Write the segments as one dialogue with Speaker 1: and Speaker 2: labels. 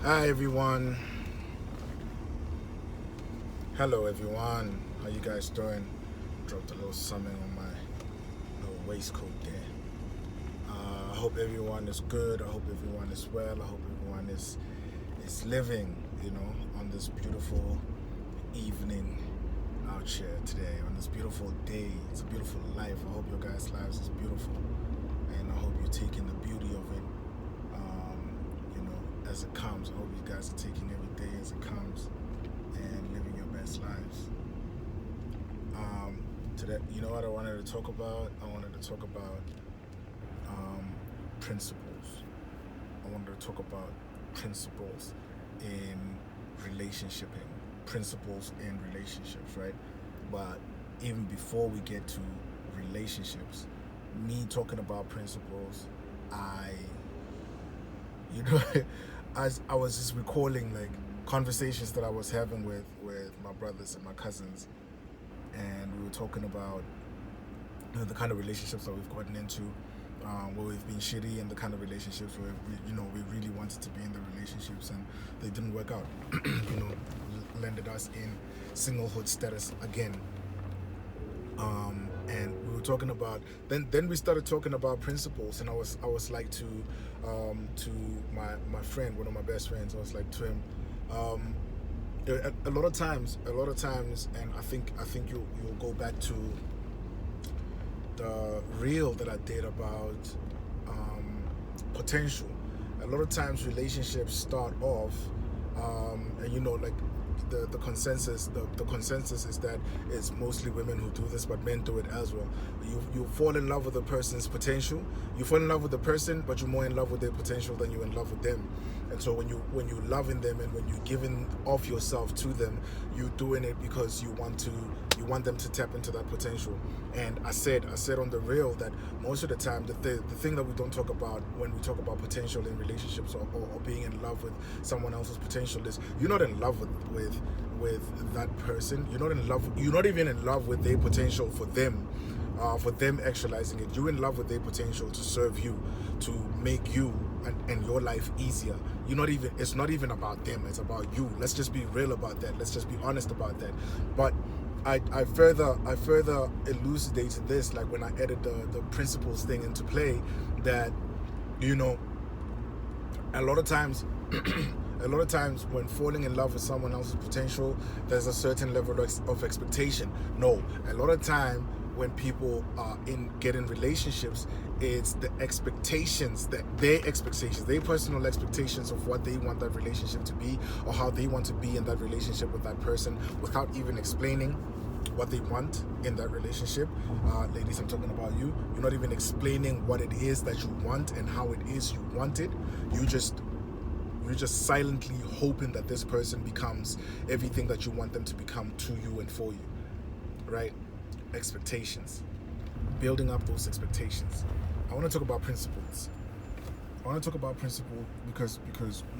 Speaker 1: Hi everyone. Hello everyone. How you guys doing? Dropped a little something on my little waistcoat there. I hope everyone is good. I hope everyone is well. I hope everyone is living, on this beautiful evening out here today. On this beautiful day. It's a beautiful life. I hope your guys' lives is beautiful. And I hope you're taking the beauty of it, as it comes. I hope you guys are taking every day as it comes and living your best lives. Today, you know what I wanted to talk about? I wanted to talk about principles. I wanted to talk about principles in relationshiping, principles in relationships, right? But even before we get to relationships, me talking about principles, I, you know, as I was just recalling like conversations that I was having with my brothers and my cousins, and we were talking about the kind of relationships that we've gotten into, where we've been shitty, and the kind of relationships where we really wanted to be in the relationships and they didn't work out. Landed us in singlehood status again. And we were talking about then we started talking about principles, and I was like to my friend, one of my best friends, I was like to him, a lot of times, and I think you'll go back to the reel that I did about potential. A lot of times relationships start off, and like the consensus the consensus is that it's mostly women who do this, but men do it as well. You fall in love with a person's potential. You fall in love with the person, but you're more in love with their potential than you're in love with them. And so when you loving them and when you're giving off yourself to them, you're doing it because you want them to tap into that potential. And I said on the real that most of the time the thing that we don't talk about when we talk about potential in relationships, or being in love with someone else's potential, is you're not in love with that person. You're not even in love with their potential for them actualizing it. You're in love with their potential to serve you, to make you and your life easier. It's not even about them, it's about you. Let's just be real about that. Let's just be honest about that. But I further elucidated this, like when I added the principles thing into play, that you know a lot of times a lot of times when falling in love with someone else's potential, there's a certain level of expectation. No, a lot of time when people are get in relationships, it's the expectations, their personal expectations of what they want that relationship to be, or how they want to be in that relationship with that person, without even explaining what they want in that relationship. Ladies, I'm talking about you. You're not even explaining what it is that you want and how it is you want it. You're just silently hoping that this person becomes everything that you want them to become to you and for you, right? Expectations, building up those expectations. I want to talk about principles. I want to talk about principle because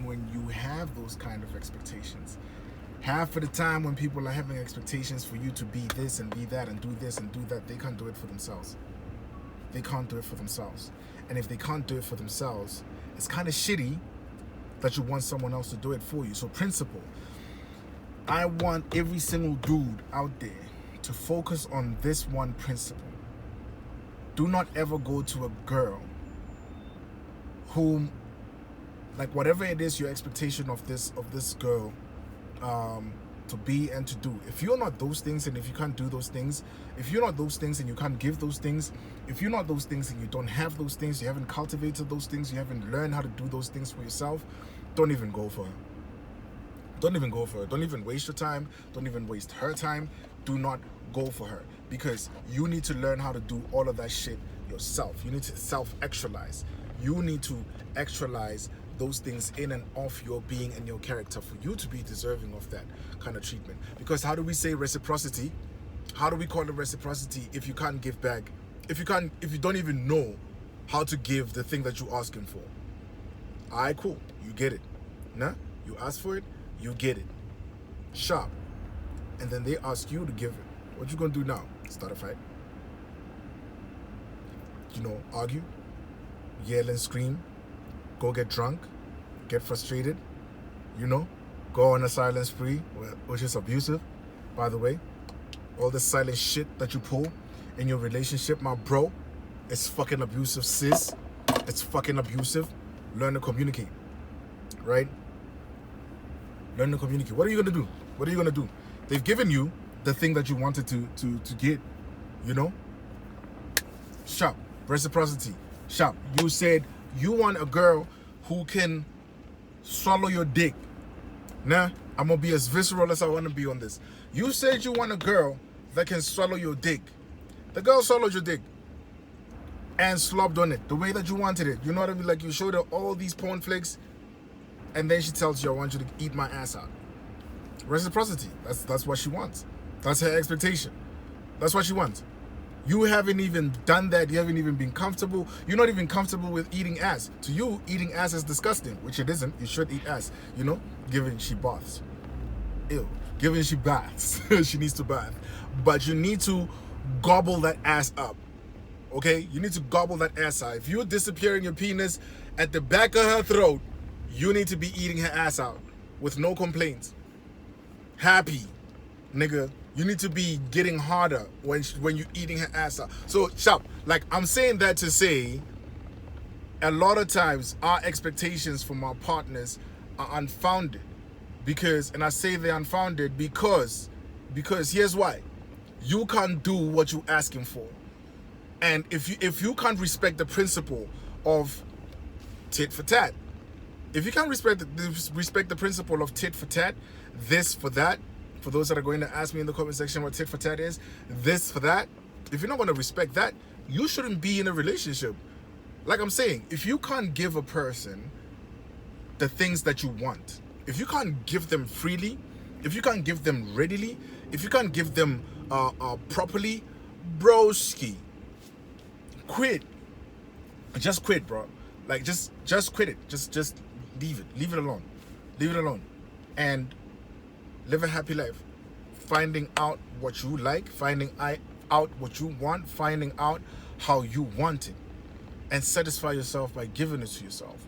Speaker 1: when you have those kind of expectations, half of the time when people are having expectations for you to be this and be that and do this and do that, they can't do it for themselves. They can't do it for themselves. And if they can't do it for themselves, it's kind of shitty that you want someone else to do it for you. So principle. I want every single dude out there to focus on this one principle. Do not ever go to a girl whom, like, whatever it is your expectation of this girl to be and to do, if you're not those things, and if you can't do those things, if you're not those things and you can't give those things, if you're not those things and you don't have those things, you haven't cultivated those things, you haven't learned how to do those things for yourself, don't even go for her. Don't even go for her. Don't even waste your time. Don't even waste her time. Do not go for her, because you need to learn how to do all of that shit yourself. You need to self-actualize. You need to actualize those things in and of your being and your character for you to be deserving of that kind of treatment. Because how do we say reciprocity? How do we call it reciprocity if you can't give back? If you don't even know how to give the thing that you're asking for? Alright, cool. You get it. Nah? You ask for it, you get it. Sharp. And then they ask you to give it. What you gonna do now? Start a fight? Argue? Yell and scream? Go get drunk? Get frustrated? you know, go on a silent spree, which is abusive, by the way. All the silent shit that you pull in your relationship, my bro, it's fucking abusive, sis. It's fucking abusive. Learn to communicate, right? Learn to communicate. What are you gonna do? What are you gonna do? They've given you the thing that you wanted to get, you know? Sharp. Reciprocity. Sharp. You said you want a girl who can swallow your dick. Nah, I'm gonna be as visceral as I wanna be on this. You said you want a girl that can swallow your dick. The girl swallowed your dick and slobbed on it the way that you wanted it. You know what I mean? Like, you showed her all these porn flicks, and then she tells you, I want you to eat my ass out. Reciprocity. That's what she wants. That's her expectation. That's what she wants. You haven't even done that. You haven't even been comfortable. You're not even comfortable with eating ass. To you, eating ass is disgusting, which it isn't. You should eat ass, you know, given she baths. Ew. Given she baths. She needs to bath. But you need to gobble that ass up. Okay? You need to gobble that ass out. If you're disappearing your penis at the back of her throat, you need to be eating her ass out with no complaints. Happy, nigga. You need to be getting harder when you're eating her ass out. So, sharp. Like, I'm saying that to say, a lot of times our expectations from our partners are unfounded. Because, and I say they're unfounded because here's why. You can't do what you're asking for. And if you can't respect the principle of tit for tat, if you can't respect the principle of tit for tat, this for that, for those that are going to ask me in the comment section what tit for tat is, this for that, if you're not going to respect that, you shouldn't be in a relationship. Like I'm saying, if you can't give a person the things that you want, if you can't give them freely, if you can't give them readily, if you can't give them properly, broski, quit. Just quit, bro. Like, just quit it. Just leave it alone. Leave it alone, and live a happy life. Finding out what you like, finding out what you want, finding out how you want it, and satisfy yourself by giving it to yourself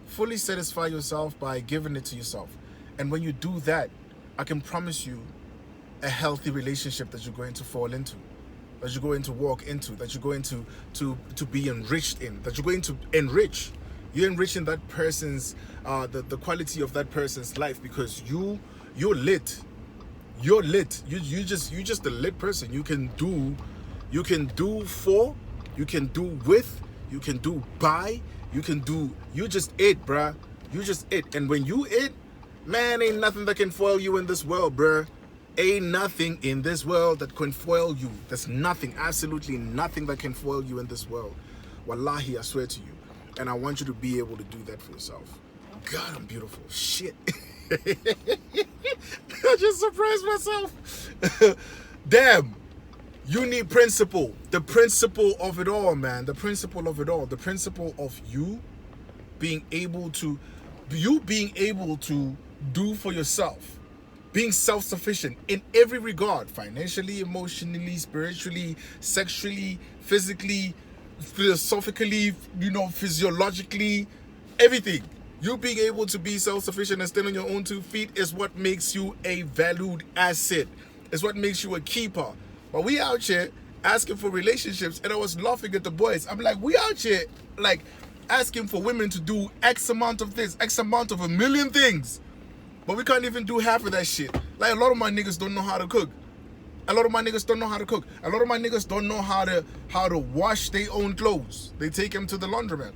Speaker 1: fully satisfy yourself by giving it to yourself. And when you do that, I can promise you a healthy relationship that you're going to fall into, that you're going to walk into, that you're going to be enriched in, that you're going to enrich. You're enriching that person's the quality of that person's life, because you're lit. You're lit. You just a lit person. You can do for, you can do with, you can do by, you just it, bruh. You just it. And when you it, man, ain't nothing that can foil you in this world, bruh. Ain't nothing in this world that can foil you. There's nothing, absolutely nothing that can foil you in this world. Wallahi, I swear to you. And I want you to be able to do that for yourself. God, I'm beautiful. Shit. I just surprised myself. Damn. You need principle. The principle of it all, man. The principle of it all. The principle of you being able to do for yourself. Being self-sufficient in every regard. Financially, emotionally, spiritually, sexually, physically, philosophically, physiologically, everything. You being able to be self-sufficient and stand on your own 2 feet is what makes you a valued asset. It's what makes you a keeper. But we out here asking for relationships, and I was laughing at the boys. I'm like, we out here like asking for women to do X amount of this, X amount of a million things. But we can't even do half of that shit. Like, a lot of my niggas don't know how to cook. A lot of my niggas don't know how to cook. A lot of my niggas don't know how to wash their own clothes. They take them to the laundromat.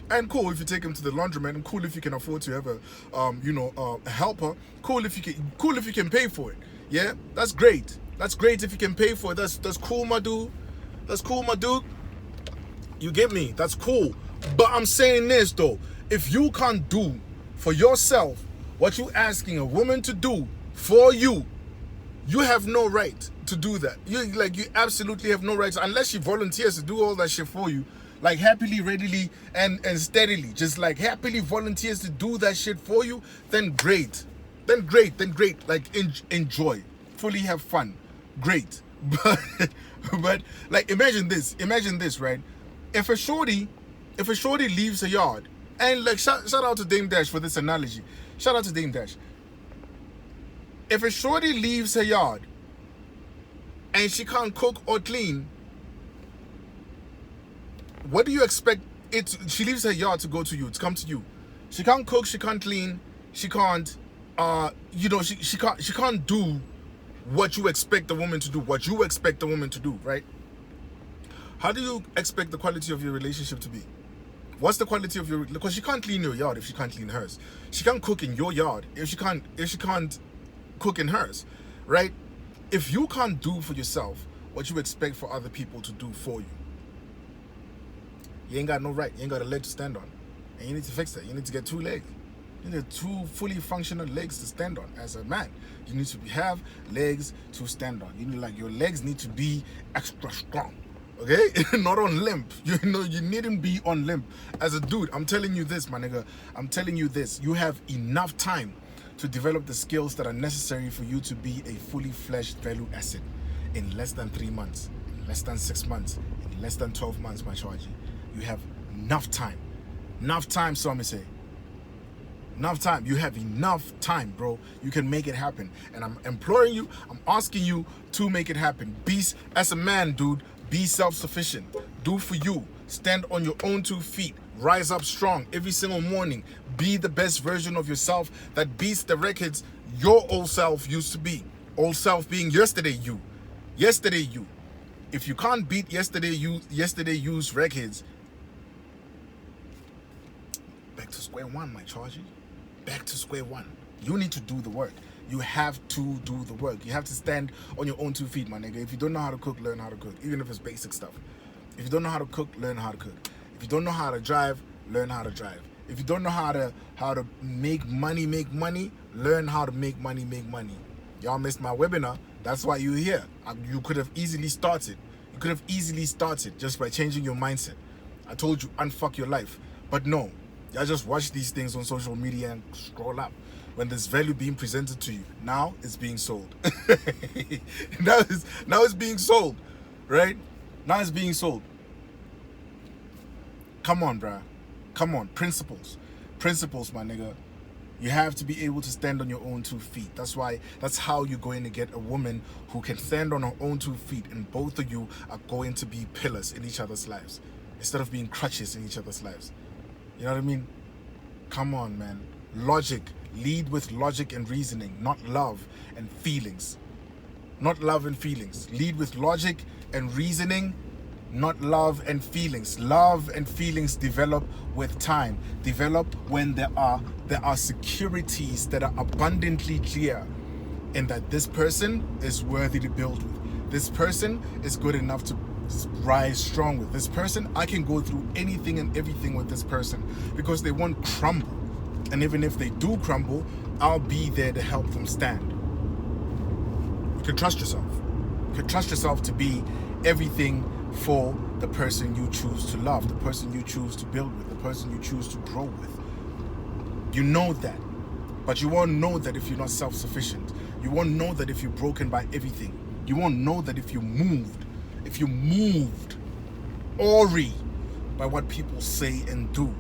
Speaker 1: And cool if you take them to the laundromat, and cool if you can afford to have a helper. Cool if you can pay for it. Yeah, that's great. That's great if you can pay for it. That's cool, my dude. That's cool, my dude. You get me? That's cool. But I'm saying this though, if you can't do for yourself what you asking a woman to do for you, you have no right to do that. You absolutely have no right to, unless she volunteers to do all that shit for you, like happily, readily, and steadily, just like happily volunteers to do that shit for you, then great. Like, enjoy, fully have fun, great. But like, imagine this, right? If a shorty leaves a yard And like shout out to Dame Dash for this analogy. Shout out to Dame Dash. If a shorty leaves her yard and she can't cook or clean, what do you expect it? She leaves her yard to go to you, to come to you. She can't cook, she can't clean, she can't, she can't do what you expect a woman to do, what you expect a woman to do, right? How do you expect the quality of your relationship to be? What's the quality of your? Because she can't clean your yard if she can't clean hers. She can't cook in your yard if she can't cook in hers, right? If you can't do for yourself what you expect for other people to do for you, you ain't got no right. You ain't got a leg to stand on, and you need to fix that. You need to get 2 legs. You need 2 fully functional legs to stand on as a man. You need to have legs to stand on. You need, like, your legs need to be extra strong. Okay? Not on limp. You needn't be on limp. As a dude, I'm telling you this, my nigga. I'm telling you this. You have enough time to develop the skills that are necessary for you to be a fully fledged value asset in less than 3 months, in less than 6 months, in less than 12 months, my charge. You have enough time. Enough time, some say. Enough time. You have enough time, bro. You can make it happen. And I'm imploring you, I'm asking you to make it happen. Be, as a man, dude, be self-sufficient. Do for you. Stand on your own 2 feet. Rise up strong every single morning. Be the best version of yourself that beats the records your old self used to be. Old self being yesterday you. Yesterday you. If you can't beat yesterday you's records, back to square one, my charger. Back to square one. You need to do the work. You have to do the work. You have to stand on your own 2 feet, my nigga. If you don't know how to cook, learn how to cook. Even if it's basic stuff. If you don't know how to cook, learn how to cook. If you don't know how to drive, learn how to drive. If you don't know how to make money, learn how to make money. Y'all missed my webinar. That's why you're here. You could have easily started. You could have easily started just by changing your mindset. I told you, unfuck your life. But no, y'all just watch these things on social media and scroll up. When there's value being presented to you, now it's being sold. now it's being sold, right? Now it's being sold. Come on, bruh. Come on. Principles, my nigga. You have to be able to stand on your own 2 feet. That's how you're going to get a woman who can stand on her own 2 feet, and both of you are going to be pillars in each other's lives instead of being crutches in each other's lives. You know what I mean? Come on, man. Logic. Lead with logic and reasoning, not love and feelings. Not love and feelings. Lead with logic and reasoning, not love and feelings. Love and feelings develop with time. Develop when there are securities that are abundantly clear, and that this person is worthy to build with. This person is good enough to rise strong with. This person, I can go through anything and everything with this person because they won't crumble. And even if they do crumble, I'll be there to help them stand. You can trust yourself. You can trust yourself to be everything for the person you choose to love, the person you choose to build with, the person you choose to grow with. You know that. But you won't know that if you're not self-sufficient. You won't know that if you're broken by everything. You won't know that if you're moved ori by what people say and do.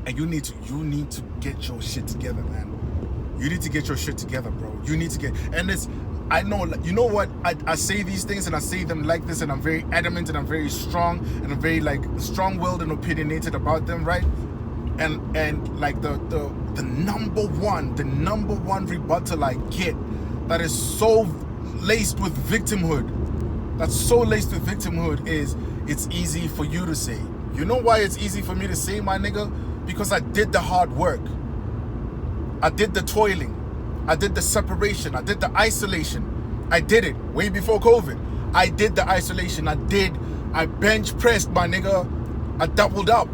Speaker 1: And you need to get your shit together, man. You need to get your shit together, bro. You need to get, and it's, I know, you know what, I say these things and I say them like this, and I'm very adamant and I'm very strong and I'm very like strong-willed and opinionated about them, right? And like the number one rebuttal I get that is so laced with victimhood, is it's easy for you to say. You know why it's easy for me to say, my nigga? Because I did the hard work. I did the toiling. I did the separation. I did the isolation. I did it way before COVID. I did the isolation. I bench pressed, my nigga. I doubled up.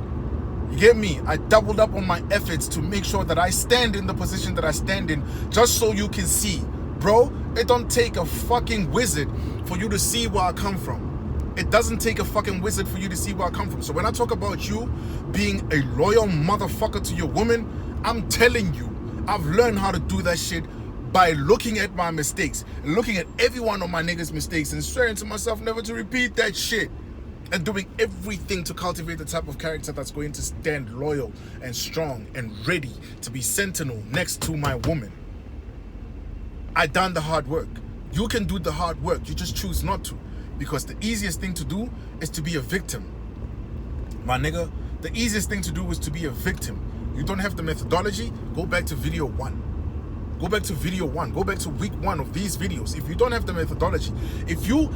Speaker 1: You get me? I doubled up on my efforts to make sure that I stand in the position that I stand in, just so you can see. Bro, it don't take a fucking wizard for you to see where I come from. It doesn't take a fucking wizard for you to see where I come from. So when I talk about you being a loyal motherfucker to your woman, I'm telling you, I've learned how to do that shit by looking at my mistakes, looking at every one of my niggas' mistakes and swearing to myself never to repeat that shit. and doing everything to cultivate the type of character that's going to stand loyal and strong and ready to be sentinel next to my woman. I done the hard work. You can do the hard work. You just choose not to, because the easiest thing to do is to be a victim. My nigga, the easiest thing to do is to be a victim. You don't have the methodology, go back to video 1. Go back to video 1. Go back to week 1 of these videos. If you don't have the methodology, if you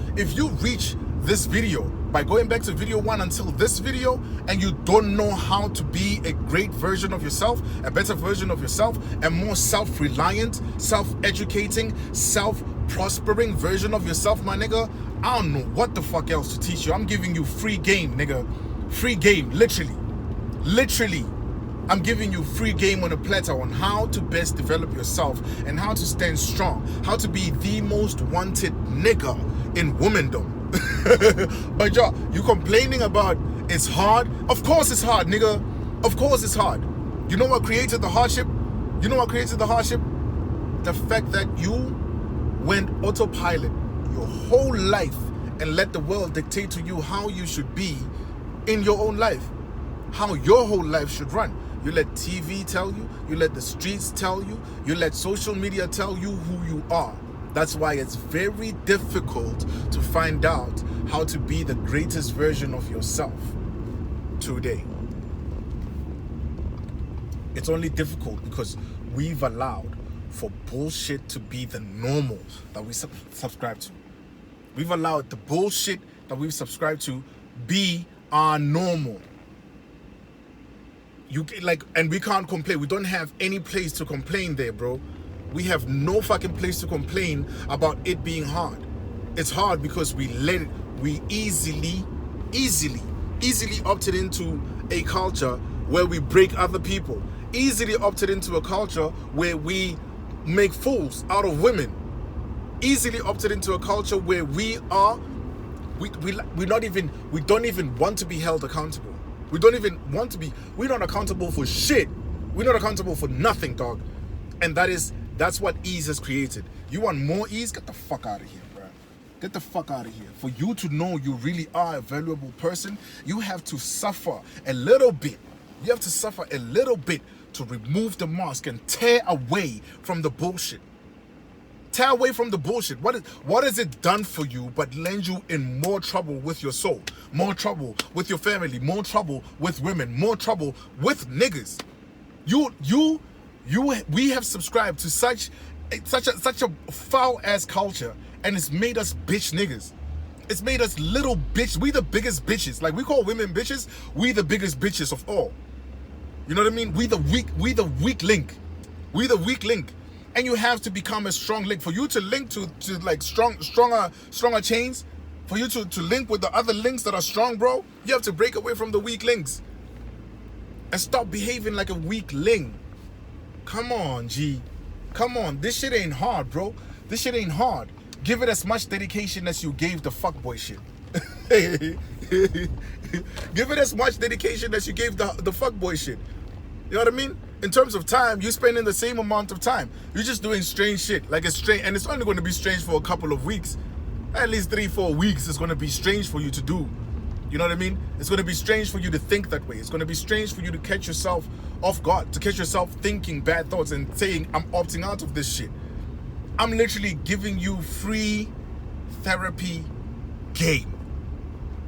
Speaker 1: reach this video by going back to video 1 until this video, and you don't know how to be a great version of yourself, a better version of yourself, a more self-reliant, self-educating, self-prospering version of yourself, my nigga, I don't know what the fuck else to teach you. I'm giving you free game, nigga. Free game, literally. Literally. I'm giving you free game on a platter on how to best develop yourself and how to stand strong, how to be the most wanted nigga in womandom. But y'all, you complaining about it's hard? Of course it's hard, nigga. Of course it's hard. You know what created the hardship? You know what created the hardship? The fact that you went autopilot your whole life and let the world dictate to you how you should be in your own life, how your whole life should run. You let TV tell you, you let the streets tell you, you let social media tell you who you are. That's why it's very difficult to find out how to be the greatest version of yourself today. It's only difficult because we've allowed for bullshit to be the normal that we subscribe to. We've allowed the bullshit that we've subscribed to be our normal. And we can't complain. We don't have any place to complain there, bro. We have no fucking place to complain about it being hard. It's hard because we easily opted into a culture where we break other people. Easily opted into a culture where we make fools out of women. Easily opted into a culture where we don't even want to be held accountable. We don't even want to be. We're not accountable for shit. We're not accountable for nothing, dog. And that's what ease has created. You want more ease? Get the fuck out of here, bro. Get the fuck out of here. For you to know you really are a valuable person, you have to suffer a little bit. You have to suffer a little bit to remove the mask and tear away from the bullshit. Tear away from the bullshit. What has it done for you but land you in more trouble with your soul, more trouble with your family, more trouble with women, more trouble with niggas? We have subscribed to such a foul ass culture, and it's made us bitch niggas. It's made us little bitch. We the biggest bitches. Like, we call women bitches. We the biggest bitches of all. You know what I mean? We the weak link. We the weak link. And you have to become a strong link. For you to link to like stronger chains, for you to link with the other links that are strong, bro, you have to break away from the weak links and stop behaving like a weak link. Come on, G. Come on. This shit ain't hard, bro. This shit ain't hard. Give it as much dedication as you gave the fuckboy shit. Give it as much dedication as you gave the fuckboy shit. You know what I mean? In terms of time, you're spending the same amount of time. You're just doing strange shit. Like, it's strange, and it's only going to be strange for a couple of weeks. At least 3-4 weeks is going to be strange for you to do. You know what I mean? It's going to be strange for you to think that way. It's going to be strange for you to catch yourself off guard, to catch yourself thinking bad thoughts and saying, I'm opting out of this shit. I'm literally giving you free therapy game.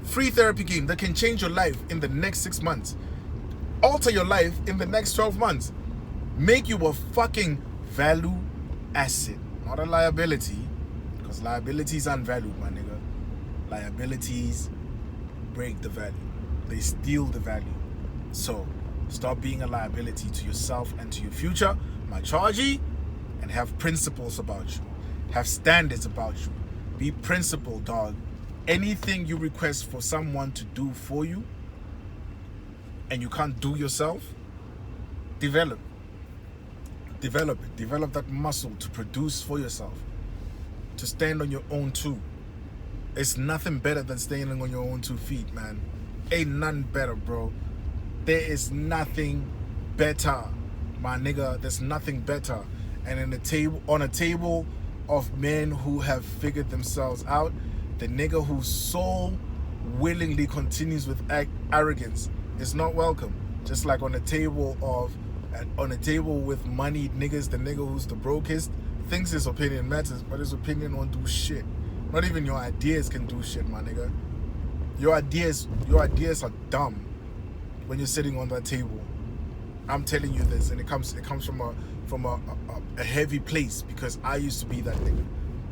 Speaker 1: Free therapy game that can change your life in the next 6 months. Alter your life in the next 12 months. Make you a fucking value asset, not a liability, because liabilities aren't valued, my nigga. Liabilities break the value. They steal the value. So stop being a liability to yourself and to your future, my chargee, and have principles about you. Have standards about you. Be principled, dog. Anything you request for someone to do for you and you can't do yourself, develop it. Develop that muscle to produce for yourself, to stand on your own two. It's nothing better than standing on your own 2 feet, man. Ain't nothing better, bro. There is nothing better, my nigga. There's nothing better. And on a table of men who have figured themselves out, the nigga whose soul willingly continues with arrogance is not welcome. Just like on a table with moneyed niggas, the nigga who's the brokest thinks his opinion matters, but his opinion won't do shit. Not even your ideas can do shit, my nigga. Your ideas are dumb when you're sitting on that table. I'm telling you this, and it comes from a heavy place, because I used to be that nigga.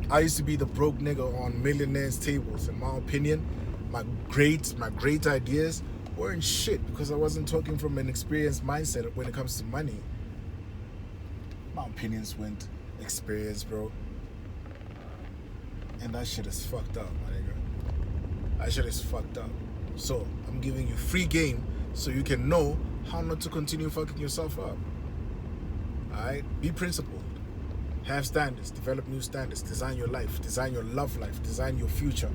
Speaker 1: I used to be the broke nigga on millionaires' tables. In my opinion, my great ideas weren't shit, because I wasn't talking from an experienced mindset when it comes to money. My opinions weren't experienced, bro. And that shit is fucked up, my nigga. That shit is fucked up. So, I'm giving you free game so you can know how not to continue fucking yourself up. Alright? Be principled. Have standards. Develop new standards. Design your life. Design your love life. Design your future.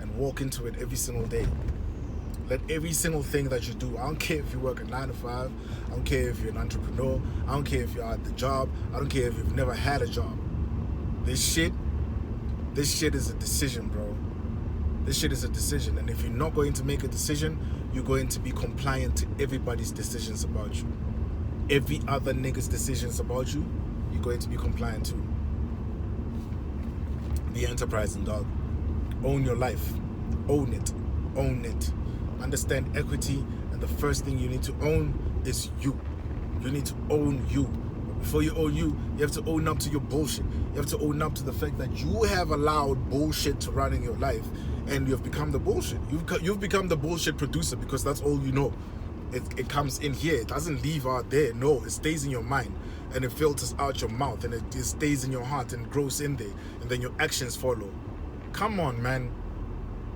Speaker 1: And walk into it every single day. Let every single thing that you do, I don't care if you work a 9 to 5, I don't care if you're an entrepreneur, I don't care if you're at the job, I don't care if you've never had a job. This shit is a decision, bro. This shit is a decision. And if you're not going to make a decision, you're going to be compliant to everybody's decisions about you. Every other nigga's decisions about you, you're going to be compliant to. Be enterprising, dog. Own your life. Own it. Own it. Understand equity, and the first thing you need to own is you. You need to own you. But before you own you have to own up to your bullshit. You have to own up to the fact that you have allowed bullshit to run in your life, and you've become the bullshit. You've become the bullshit producer, because that's all you know. It comes in here. It doesn't leave out there. No, it stays in your mind, and it filters out your mouth, and it stays in your heart and grows in there, and then your actions follow. Come on, man.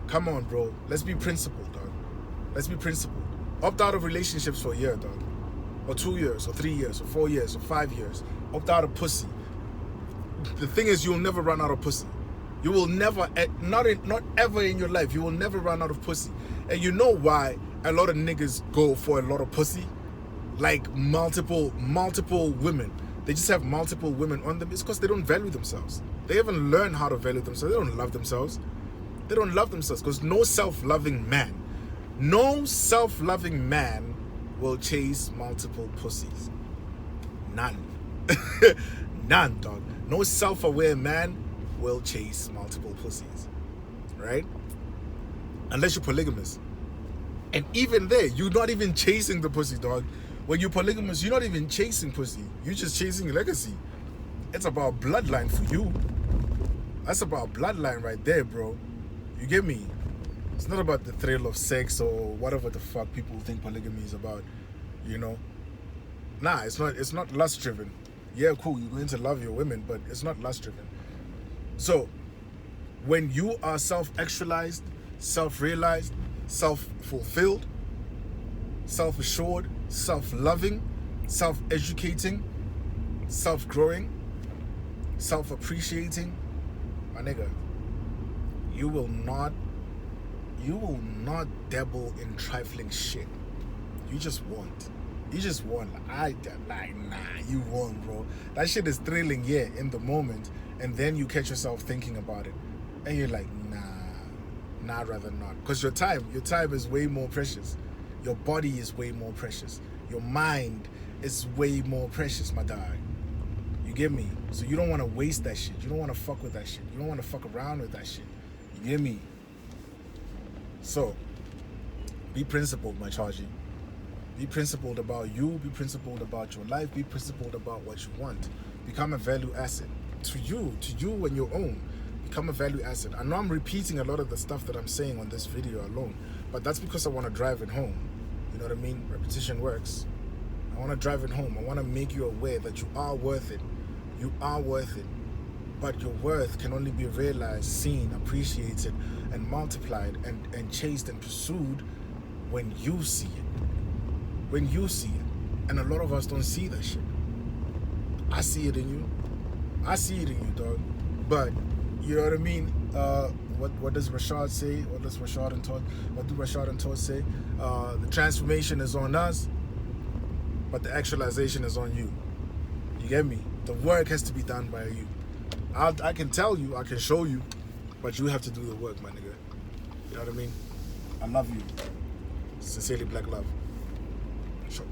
Speaker 1: Come on, bro. Let's be principled, dog. Let's be principled. Opt out of relationships for a year, dog. Or 2 years, or 3 years, or 4 years, or 5 years. Opt out of pussy. The thing is, you'll never run out of pussy. You will never, not ever in your life, you will never run out of pussy. And you know why a lot of niggas go for a lot of pussy? Like multiple women. They just have multiple women on them. It's because they don't value themselves. They haven't learned how to value themselves. They don't love themselves. They don't love themselves, because no self-loving man will chase multiple pussies. None. None, dog. No self-aware man will chase multiple pussies. Right? Unless you're polygamous. And even there, you're not even chasing the pussy, dog. When you're polygamous, you're not even chasing pussy. You're just chasing legacy. It's about bloodline for you. That's about bloodline right there, bro. You get me? It's not about the thrill of sex or whatever the fuck people think polygamy is about, you know? Nah, it's not lust-driven. Yeah, cool, you're going to love your women, but it's not lust-driven. So, when you are self-actualized, self-realized, self-fulfilled, self-assured, self-loving, self-educating, self-growing, self-appreciating, my nigga, you will not dabble in trifling shit. You just won't. You just won't. You won't, bro. That shit is thrilling, yeah, in the moment, and then you catch yourself thinking about it, and you're like, nah, rather not. Because your time is way more precious. Your body is way more precious. Your mind is way more precious, my dog. You get me? So you don't want to waste that shit. You don't want to fuck with that shit. You don't want to fuck around with that shit. You get me? So, be principled, my chargy. Be principled about you. Be principled about your life. Be principled about what you want. Become a value asset to you and your own. Become a value asset. I know I'm repeating a lot of the stuff that I'm saying on this video alone, but that's because I want to drive it home. You know what I mean? Repetition works. I want to drive it home. I want to make you aware that you are worth it. You are worth it. But your worth can only be realized, seen, appreciated, and multiplied and chased and pursued when you see it. When you see it. And a lot of us don't see that shit. I see it in you. I see it in you, dog. But, you know what I mean? What does Rashad say? What do Rashad and Todd say? The transformation is on us, but the actualization is on you. You get me? The work has to be done by you. I can tell you, I can show you, but you have to do the work, my nigga. You know what I mean? I love you. Sincerely, Black Love. Sure.